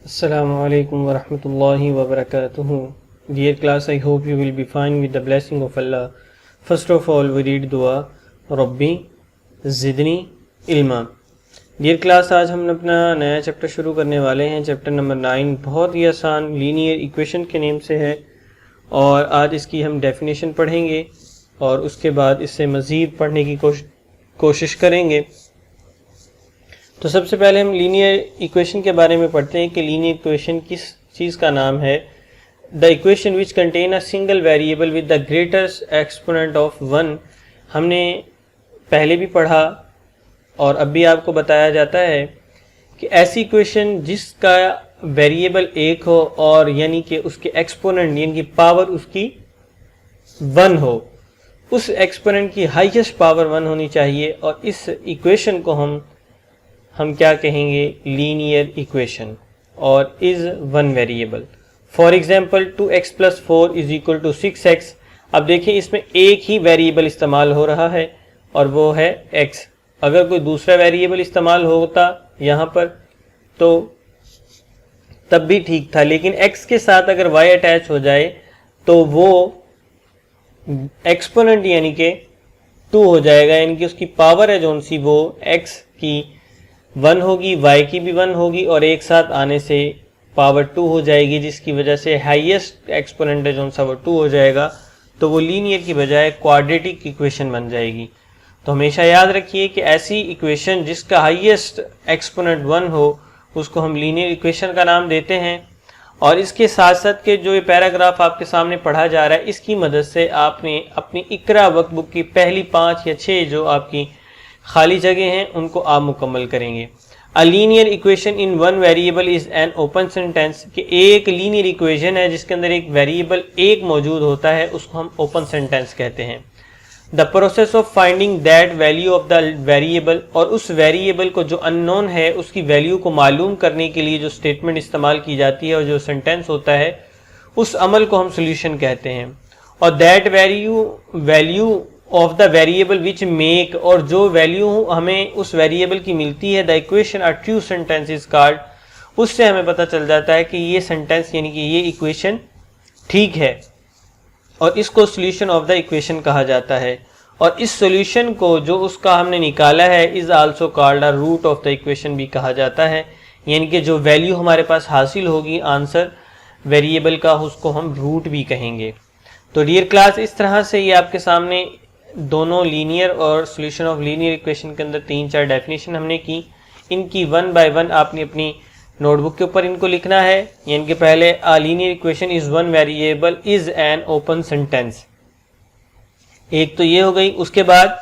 Assalamu alaikum wa rahmatullahi wa barakatuhu. Dear class, I hope you will be fine with the blessing of Allah. First of all, we read dua Rabbi Zidni Ilma. Dear class, आज हम अपना नया chapter शुरू करने वाले हैं, chapter number 9। बहुत ही आसान लीनियर इक्वेशन के नेम से है और आज इसकी हम डेफिनेशन पढ़ेंगे और उसके बाद इससे मज़ीद पढ़ने की कोशिश करेंगे। तो सबसे पहले हम लीनियर इक्वेशन के बारे में पढ़ते हैं कि लीनियर इक्वेशन किस चीज़ का नाम है। The equation which contain a single variable with the greatest exponent of 1। हमने पहले भी पढ़ा और अब भी आपको बताया जाता है कि ऐसी इक्वेशन जिसका वेरिएबल एक हो और यानी कि उसके एक्सपोनेंट यानी कि पावर उसकी 1 हो, उस एक्सपोनेंट की हाईएस्ट पावर 1 होनी चाहिए और इस इक्वेशन को हम क्या कहेंगे, लीनियर इक्वेशन, और is one variable. For example 2x + 4 = 6x। अब देखिए इसमें एक ही वेरिएबल इस्तेमाल हो रहा है और वो है x। अगर कोई दूसरा वेरिएबल इस्तेमाल होता यहाँ पर तो तब भी ठीक था, लेकिन x के साथ अगर y अटैच हो जाए तो वो एक्सपोनेंट यानी कि 2 हो जाएगा, यानी कि उसकी पावर है जो सी वो x की 1 होगी, y की भी 1 होगी और एक साथ आने से पावर 2 हो जाएगी, जिसकी वजह से हाईएस्ट एक्सपोनेंट है जो सा वो 2 हो जाएगा। तो वो लीनियर की बजाय क्वाड्रेटिक इक्वेशन बन जाएगी। तो हमेशा याद रखिए कि ऐसी इक्वेशन जिसका हाईएस्ट एक्सपोनेंट 1 हो उसको हम लीनियर इक्वेशन का नाम देते हैं। और इसके साथ साथ के जो ये पैराग्राफ आपके सामने पढ़ा जा रहा है, इसकी मदद से आपने अपनी इकरा वर्कबुक की पहली 5 या 6 जो आपकी खाली जगह हैं उनको आप मुकम्मल करेंगे। अ linear equation in one variable is an open sentence, कि एक लीनियर इक्वेशन है जिसके अंदर एक वेरिएबल एक मौजूद होता है, उसको हम ओपन सेंटेंस कहते हैं। The process of finding that value of the variable, और उस वेरिएबल को जो अननोन है उसकी वैल्यू को मालूम करने के लिए जो स्टेटमेंट इस्तेमाल की जाती है और जो सेंटेंस होता है उस अमल को हम सोल्यूशन कहते हैं। और that value of the variable which make, और जो वैल्यू हमें उस वेरिएबल की मिलती है, the equation a true sentence is called, उससे हमें पता चल जाता है कि ये सेंटेंस यानी कि ये इक्वेशन ठीक है और इसको सोल्यूशन ऑफ द इक्वेशन कहा जाता है। और इस सोल्यूशन को जो उसका हमने निकाला है is also called a root of the equation भी कहा जाता है, यानी कि जो वैल्यू हमारे पास हासिल होगी आंसर वेरिएबल का उसको हम रूट भी कहेंगे। तो डियर क्लास, इस तरह से ये आपके सामने दोनों लीनियर और सॉल्यूशन ऑफ लीनियर इक्वेशन के अंदर 3-4 डेफिनेशन हमने की। इनकी 1 बाय 1 आपने अपनी नोटबुक के ऊपर इनको लिखना है। यानी कि पहले a linear equation is one variable is an open sentence, एक तो ये हो गई। उसके बाद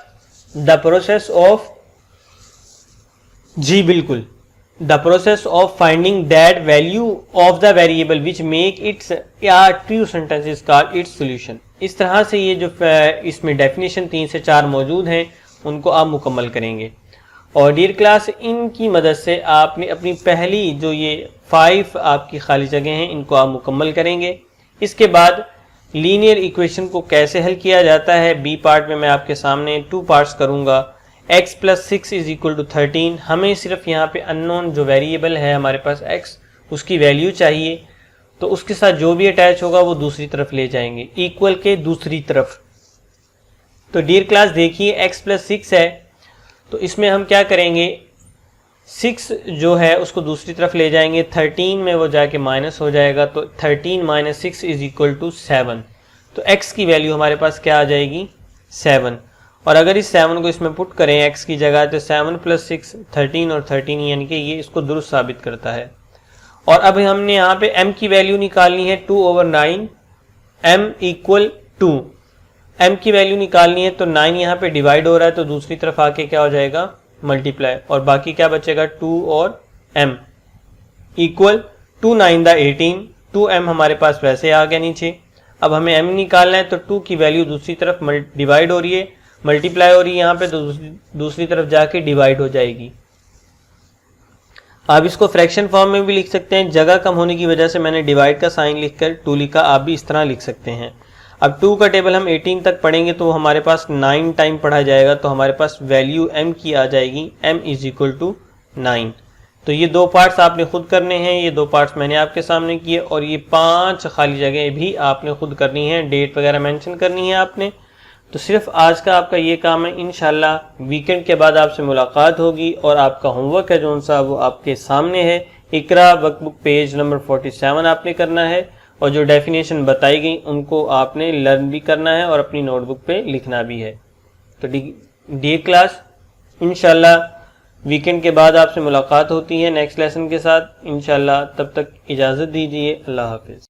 the process of the process of finding that value of the variable which make its a true sentence is called its solution. इस तरह से ये जो इसमें डेफिनेशन 3 से 4 मौजूद हैं उनको आप मुकम्मल करेंगे। और डियर क्लास, इनकी मदद से आपने अपनी पहली जो ये 5 आपकी खाली जगह हैं इनको आप मुकम्मल करेंगे। इसके बाद लीनियर इक्वेशन को कैसे हल किया जाता है, बी पार्ट में मैं आपके सामने 2 पार्ट्स करूँगा। x + 6 = 13। हमें सिर्फ यहाँ पे अननोन जो वेरिएबल है हमारे पास x, उसकी वैल्यू चाहिए, तो उसके साथ जो भी अटैच होगा वो दूसरी तरफ ले जाएंगे, इक्वल के दूसरी तरफ। तो डियर क्लास देखिए x + 6 है, तो इसमें हम क्या करेंगे, 6 जो है उसको दूसरी तरफ ले जाएंगे, 13 में वो जाके माइनस हो जाएगा, तो 13 - 6 = 7। तो x की वैल्यू हमारे पास क्या आ जाएगी, 7। और अगर इस 7 को इसमें पुट करें x की जगह, तो 7 + 6 13 और 13, यानी कि ये इसको दुरुस्त साबित करता है। और अब हमने यहाँ पे m की वैल्यू निकालनी है 2/9, m = 2। m की वैल्यू निकालनी है तो 9 यहाँ पे डिवाइड हो रहा है, तो दूसरी तरफ आके क्या हो जाएगा, मल्टीप्लाई, और बाकी क्या बचेगा 2 और m = 2 9 = 18। 2m हमारे पास वैसे आ गया नीचे। अब हमें m निकालना है तो 2 की वैल्यू दूसरी तरफ डिवाइड हो रही है, मल्टीप्लाई हो रही है यहाँ पे, तो दूसरी तरफ जाके डिवाइड हो जाएगी। आप इसको फ्रैक्शन फॉर्म में भी लिख सकते हैं, जगह कम होने की वजह से मैंने डिवाइड का साइन लिखकर 2 लिखा, आप भी इस तरह लिख सकते हैं। अब 2 का टेबल हम 18 तक पढ़ेंगे तो हमारे पास 9 टाइम पढ़ा जाएगा, तो हमारे पास वैल्यू m की आ जाएगी, m = 9। तो ये 2 पार्ट्स आपने खुद करने हैं, ये 2 पार्ट्स मैंने आपके सामने किए, और ये 5 खाली जगह भी आपने खुद करनी है, डेट वगैरह मेंशन करनी है आपने। तो सिर्फ आज का आपका ये काम है। इंशाल्लाह वीकेंड के बाद आपसे मुलाकात होगी और आपका होमवर्क है जो सा वो आपके सामने है। इकरा वर्कबुक पेज नंबर 47 आपने करना है, और जो डेफिनेशन बताई गई उनको आपने लर्न भी करना है और अपनी नोटबुक पे लिखना भी है। तो डियर क्लास, इंशाल्लाह वीकेंड के बाद आपसे मुलाकात होती है नेक्स्ट लेसन के साथ इंशाल्लाह। तब तक इजाज़त दीजिए। अल्लाह हाफिज़।